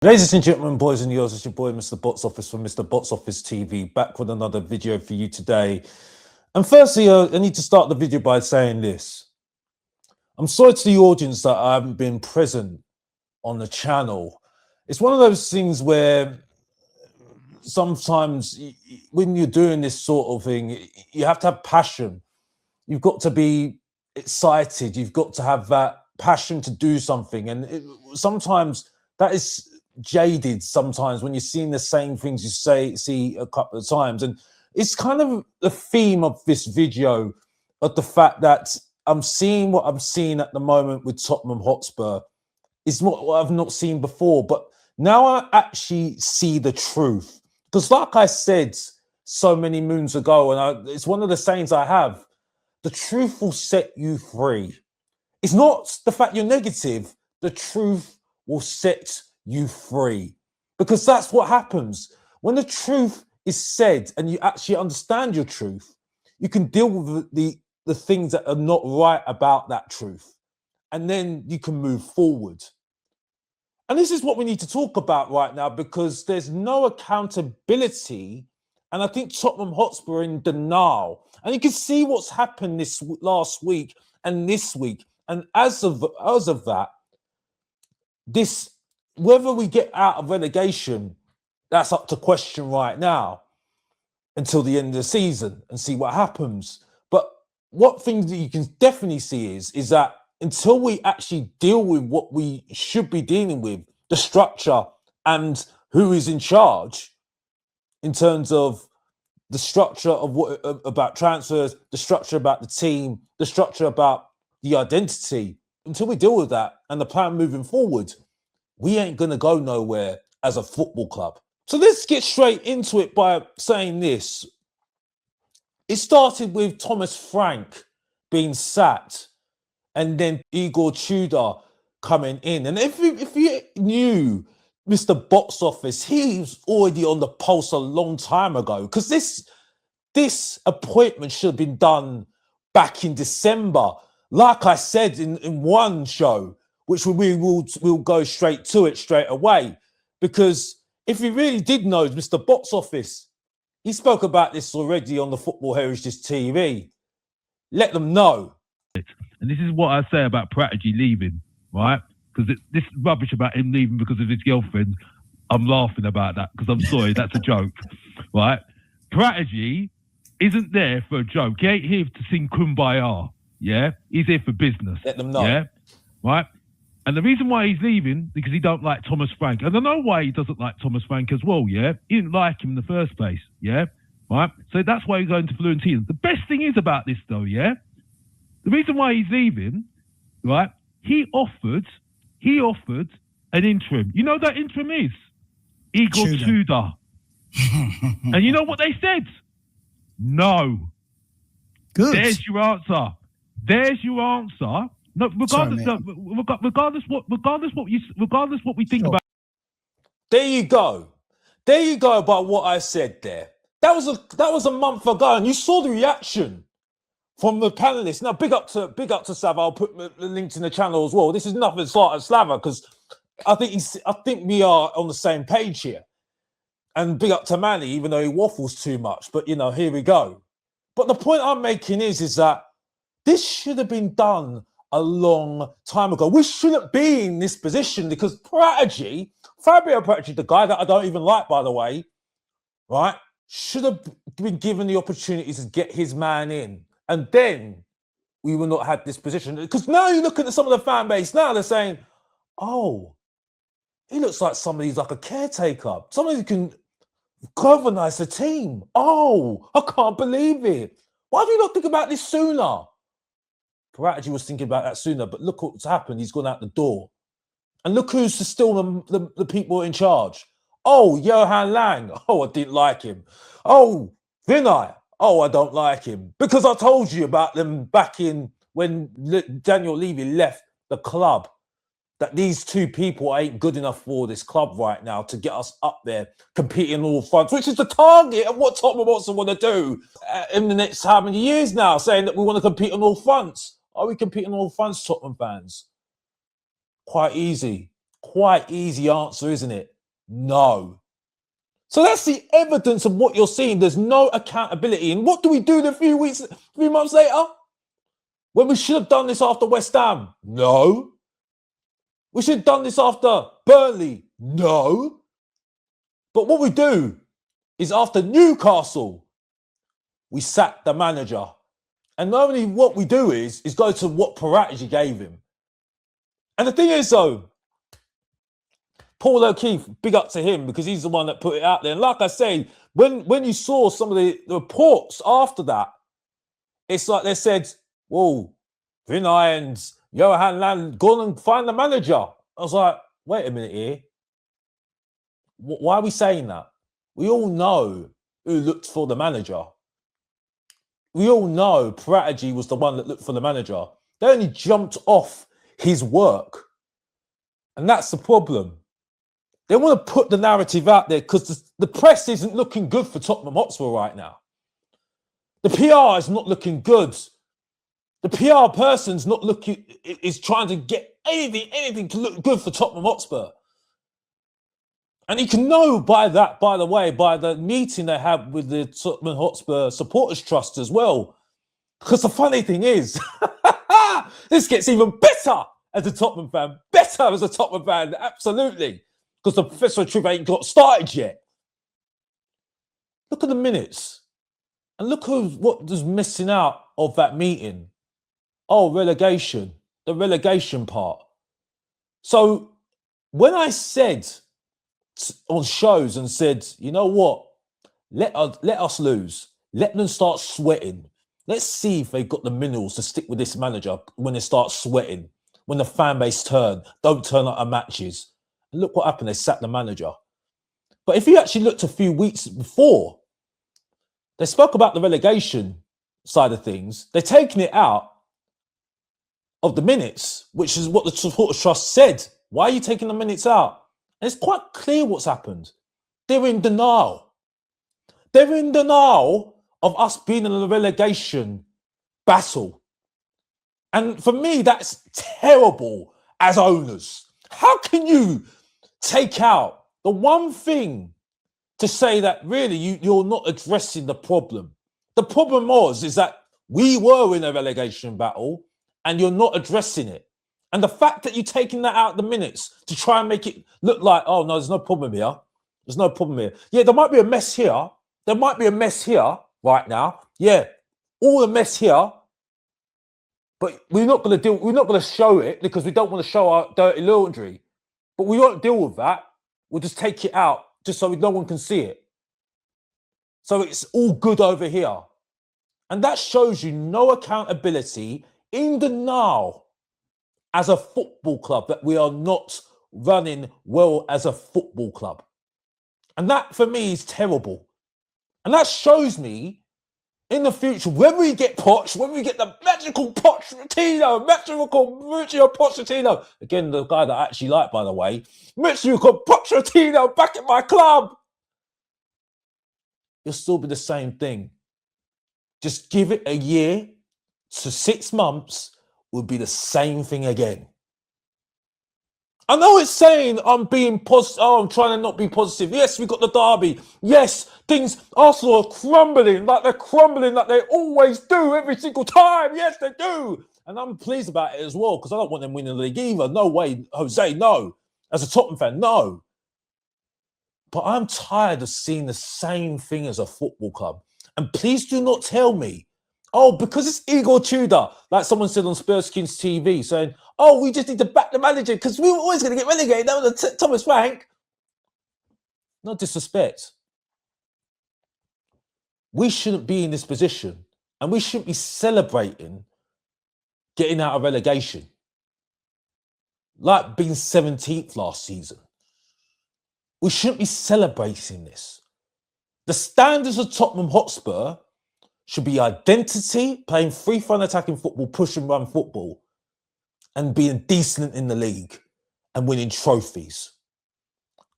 Ladies and gentlemen, boys and girls, it's your boy, Mr. Box Office from Mr. Box Office TV, back with another video for you today. And firstly, I need to start the video by saying this. I'm sorry to the audience that I haven't been present on the channel. It's one of those things where sometimes when you're doing this sort of thing, you have to have passion. You've got to be excited. You've got to have that passion to do something. And sometimes that is jaded sometimes when you're seeing the same things you see a couple of times. And it's kind of the theme of this video, of the fact that I'm seeing what I'm seeing at the moment with Tottenham Hotspur is what I've not seen before. But now I actually see the truth. Because like I said so many moons ago, and it's one of the sayings I have, the truth will set you free. It's not the fact you're negative. The truth will set you free, because that's what happens when the truth is said and you actually understand your truth. You can deal with the things that are not right about that truth, and then you can move forward. And this is what we need to talk about right now, because there's no accountability, and I think Tottenham Hotspur are in denial. And you can see what's happened this last week and this week, and as of that, this, whether we get out of relegation, that's up to question right now until the end of the season and see what happens. But what things that you can definitely see is that until we actually deal with what we should be dealing with, the structure and who is in charge in terms of the structure of what about transfers, the structure about the team, the structure about the identity, until we deal with that and the plan moving forward, we ain't going to go nowhere as a football club. So let's get straight into it by saying this. It started with Thomas Frank being sacked and then Igor Tudor coming in. And if you knew Mr. Box Office, he was already on the pulse a long time ago, because this appointment should have been done back in December. Like I said in one show, which we'll go straight to it straight away, because if you really did know Mr. Box Office, he spoke about this already on the Football Heritage TV. Let them know. And this is what I say about Prodigy leaving, right? Because this rubbish about him leaving because of his girlfriend, I'm laughing about that, because I'm sorry, that's a joke, right? Prodigy isn't there for a joke. He ain't here to sing Kumbaya, yeah? He's here for business. Let them know. Yeah, right? And the reason why he's leaving, because he don't like Thomas Frank. And I know why he doesn't like Thomas Frank as well, yeah? He didn't like him in the first place, yeah? Right? So that's why he's going to Fiorentina. The best thing is about this, though, yeah? The reason why he's leaving, right? He offered an interim. You know what that interim is? Igor Tudor. And you know what they said? No. Good. There's your answer. There's your answer. No, regardless what we think about. There you go. There you go about what I said there. That was a month ago, and you saw the reaction from the panelists. Now, big up to Slava. I'll put the links in the channel as well. This is nothing slight at Slava, because I think we are on the same page here. And big up to Manny, even though he waffles too much. But here we go. But the point I'm making is that this should have been done a long time ago. We shouldn't be in this position, because Fabio Prodigy, the guy that I don't even like, by the way, right, should have been given the opportunity to get his man in. And then we would not have this position. Because now you look at some of the fan base now, they're saying, oh, he looks like somebody's like a caretaker. Somebody who can galvanize the team. Oh, I can't believe it. Why do you not think about this sooner? Prodigy was thinking about that sooner, but look what's happened. He's gone out the door. And look who's still the people in charge. Oh, Johan Lang. Oh, I didn't like him. Oh, Vinay. Oh, I don't like him. Because I told you about them back in when Daniel Levy left the club, that these two people ain't good enough for this club right now to get us up there competing on all fronts, which is the target of what Tottenham Hotspur want to do in the next how many years now, saying that we want to compete on all fronts. Are we competing on all fronts, Tottenham fans? Quite easy. Quite easy answer, isn't it? No. So that's the evidence of what you're seeing. There's no accountability. And what do we do a few months later? When we should have done this after West Ham? No. We should have done this after Burnley? No. But what we do is after Newcastle, we sack the manager. And normally what we do is go to what Paratici gave him. And the thing is, though, Paul O'Keefe, big up to him because he's the one that put it out there. And like I say, when you saw some of the reports after that, it's like they said, whoa, Vinay and Johan Land, go and find the manager. I was like, wait a minute here. Why are we saying that? We all know who looked for the manager. We all know Paratici was the one that looked for the manager. They only jumped off his work. And that's the problem. They want to put the narrative out there because the press isn't looking good for Tottenham Hotspur right now. The PR is not looking good. The PR person's not looking, is trying to get anything to look good for Tottenham Hotspur. And you can know by that, by the way, by the meeting they had with the Tottenham Hotspur Supporters Trust as well. Because the funny thing is, this gets even better as a Tottenham fan. Better as a Tottenham fan, absolutely. Because the Professor of Truth ain't got started yet. Look at the minutes. And look what was missing out of that meeting. Oh, relegation. The relegation part. So when I said on shows and said, you know what? Let us lose. Let them start sweating. Let's see if they've got the minerals to stick with this manager when they start sweating. When the fan base don't turn up at matches. And look what happened. They sacked the manager. But if you actually looked a few weeks before, they spoke about the relegation side of things. They're taking it out of the minutes, which is what the Supporters Trust said. Why are you taking the minutes out? And it's quite clear what's happened. They're in denial. They're in denial of us being in a relegation battle. And for me, that's terrible as owners. How can you take out the one thing to say that really you're not addressing the problem? The problem is that we were in a relegation battle and you're not addressing it. And the fact that you're taking that out of the minutes to try and make it look like, oh, no, there's no problem here. There's no problem here. Yeah, there might be a mess here. There might be a mess here right now. Yeah, all the mess here. But we're not going to show it because we don't want to show our dirty laundry. But we won't deal with that. We'll just take it out just so no one can see it. So it's all good over here. And that shows you no accountability, in denial as a football club that we are not running well as a football club. And that for me is terrible. And that shows me in the future, when we get Poch, when we get the magical Pochettino, magical Mauricio Pochettino, again, the guy that I actually like, by the way, magical Pochettino back at my club, you'll still be the same thing. Just give it a year to 6 months, will be the same thing again. I know it's saying I'm being positive. Oh, I'm trying to not be positive. Yes, we got the derby. Yes, Arsenal are crumbling like they always do every single time. Yes, they do. And I'm pleased about it as well because I don't want them winning the league either. No way, Jose, no. As a Tottenham fan, no. But I'm tired of seeing the same thing as a football club. And please do not tell me, oh, because it's Igor Tudor, like someone said on Spurs Kings TV, saying, oh, we just need to back the manager because we were always going to get relegated. That was Thomas Frank. No disrespect. We shouldn't be in this position and we shouldn't be celebrating getting out of relegation. Like being 17th last season. We shouldn't be celebrating this. The standards of Tottenham Hotspur should be identity, playing free-flowing attacking football, push and run football, and being decent in the league and winning trophies.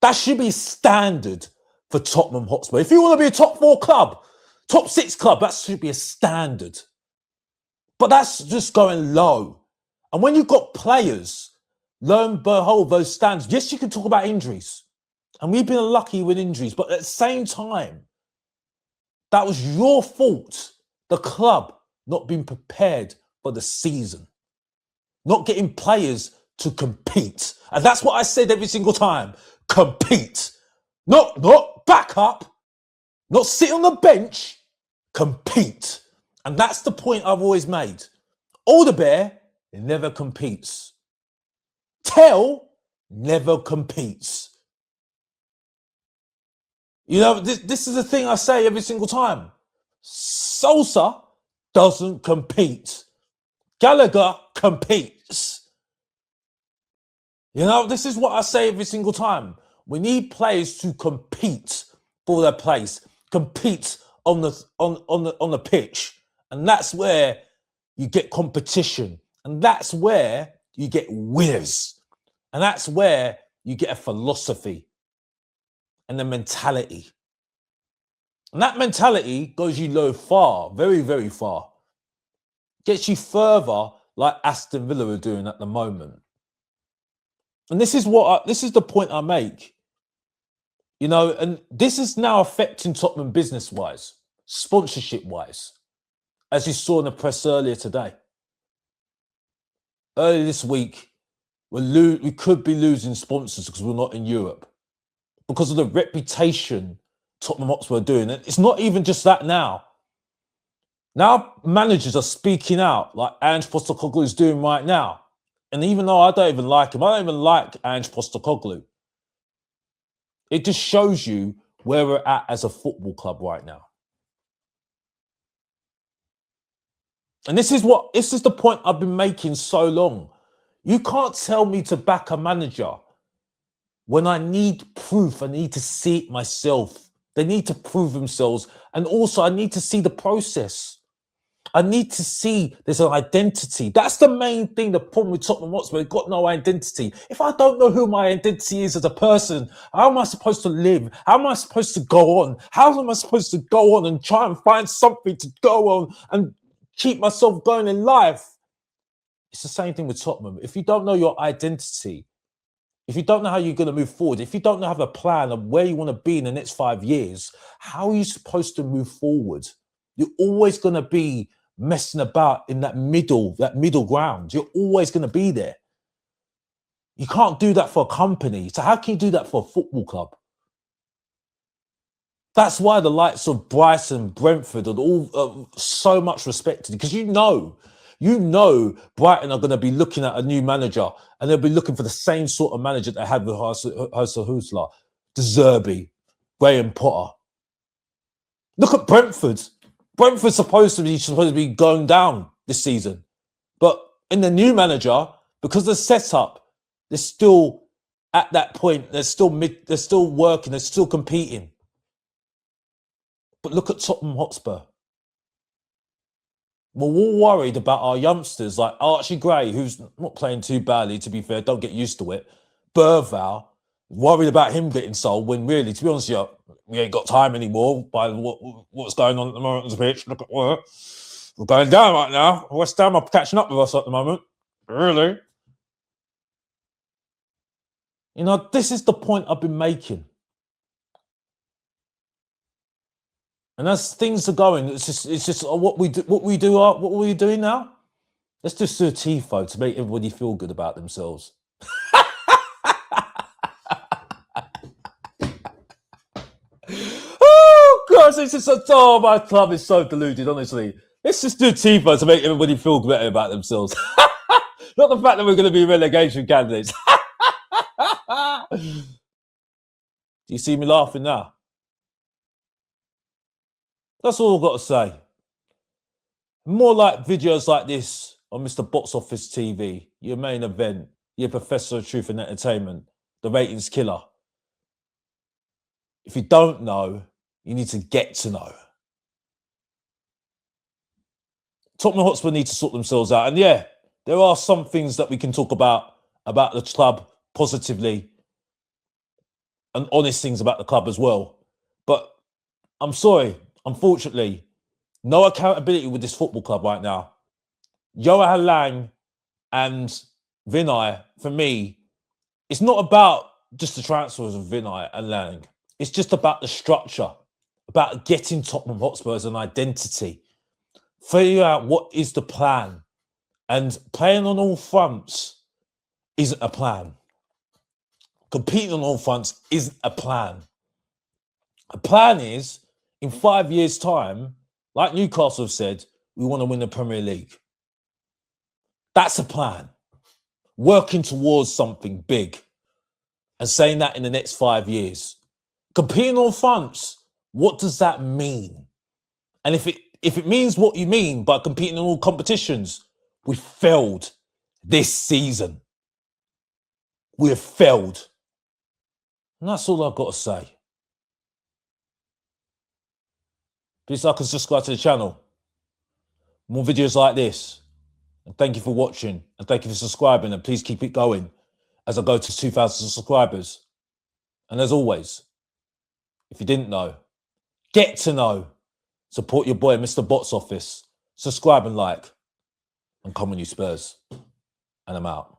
That should be standard for Tottenham Hotspur. If you want to be a top 4 club, top 6 club, that should be a standard. But that's just going low. And when you've got players lo and behold, those stands. Yes, you can talk about injuries. And we've been unlucky with injuries. But at the same time, that was your fault. The club not being prepared for the season. Not getting players to compete. And that's what I said every single time. Compete. Not back up. Not sit on the bench. Compete. And that's the point I've always made. Alderbear never competes. Tell never competes. You know, this is the thing I say every single time. Sosa doesn't compete. Gallagher competes. You know, this is what I say every single time. We need players to compete for their place, compete on the pitch, and that's where you get competition, and that's where you get winners, and that's where you get a philosophy and a mentality. And that mentality goes you low far, very, very far. Gets you further like Aston Villa are doing at the moment. And this is the point I make. You know, and this is now affecting Tottenham business-wise, sponsorship-wise, as you saw in the press earlier today. Earlier this week, we could be losing sponsors because we're not in Europe. Because of the reputation Tottenham Hotspur are doing. And it's not even just that now. Now managers are speaking out like Ange Postecoglou is doing right now. And even though I don't even like him, I don't even like Ange Postecoglou. It just shows you where we're at as a football club right now. And this is the point I've been making so long. You can't tell me to back a manager when I need proof. I need to see it myself. They need to prove themselves. And also I need to see the process. I need to see there's an identity. That's the main thing, the problem with Tottenham Hotspur. They've got no identity. If I don't know who my identity is as a person, how am I supposed to live? How am I supposed to go on? How am I supposed to go on and try and find something to go on and keep myself going in life? It's the same thing with Tottenham. If you don't know your identity, if you don't know how you're going to move forward, if you don't have a plan of where you want to be in the next 5 years, how are you supposed to move forward? You're always going to be messing about in that middle ground. You're always going to be there. You can't do that for a company. So how can you do that for a football club? That's why the likes of Brighton, Brentford are all so much respected, because you know Brighton are going to be looking at a new manager and they'll be looking for the same sort of manager they had with Husler, De Zerbi, Graham Potter. Look at Brentford. Brentford's supposed to be going down this season. But in the new manager, because the setup, they're still at that point, they're still working, they're still competing. But look at Tottenham Hotspur. We're all worried about our youngsters like Archie Gray, who's not playing too badly, to be fair, don't get used to it. Burval, worried about him getting sold when really, to be honest with you, we ain't got time anymore by what's going on at the moment on the pitch. Look at what we're going down right now. West Ham are catching up with us at the moment. Really? You know, this is the point I've been making. And as things are going, it's just what we doing now? Let's just do a tifo to make everybody feel good about themselves. Oh gosh, it's just my club is so deluded, honestly. Let's just do a tifo to make everybody feel better about themselves. Not the fact that we're going to be relegation candidates. Do you see me laughing now? That's all I've got to say. More like videos like this on Mr. Box Office TV, your main event, your Professor of Truth and Entertainment, the ratings killer. If you don't know, you need to get to know. Tottenham Hotspur need to sort themselves out. And yeah, there are some things that we can talk about the club positively and honest things about the club as well. But I'm sorry, unfortunately, no accountability with this football club right now. Johan Lang and Vinay, for me, it's not about just the transfers of Vinay and Lang. It's just about the structure, about getting Tottenham Hotspurs an identity, figure out what is the plan. And playing on all fronts isn't a plan. Competing on all fronts isn't a plan. A plan is, in 5 years' time, like Newcastle have said, we want to win the Premier League. That's a plan. Working towards something big and saying that in the next 5 years. Competing on fronts, what does that mean? And if it means what you mean by competing in all competitions, we failed this season. We have failed. And that's all I've got to say. Please like and subscribe to the channel. More videos like this. And thank you for watching. And thank you for subscribing. And please keep it going as I go to 2,000 subscribers. And as always, if you didn't know, get to know. Support your boy, Mr. Box Office. Subscribe and like. And come on, you Spurs. And I'm out.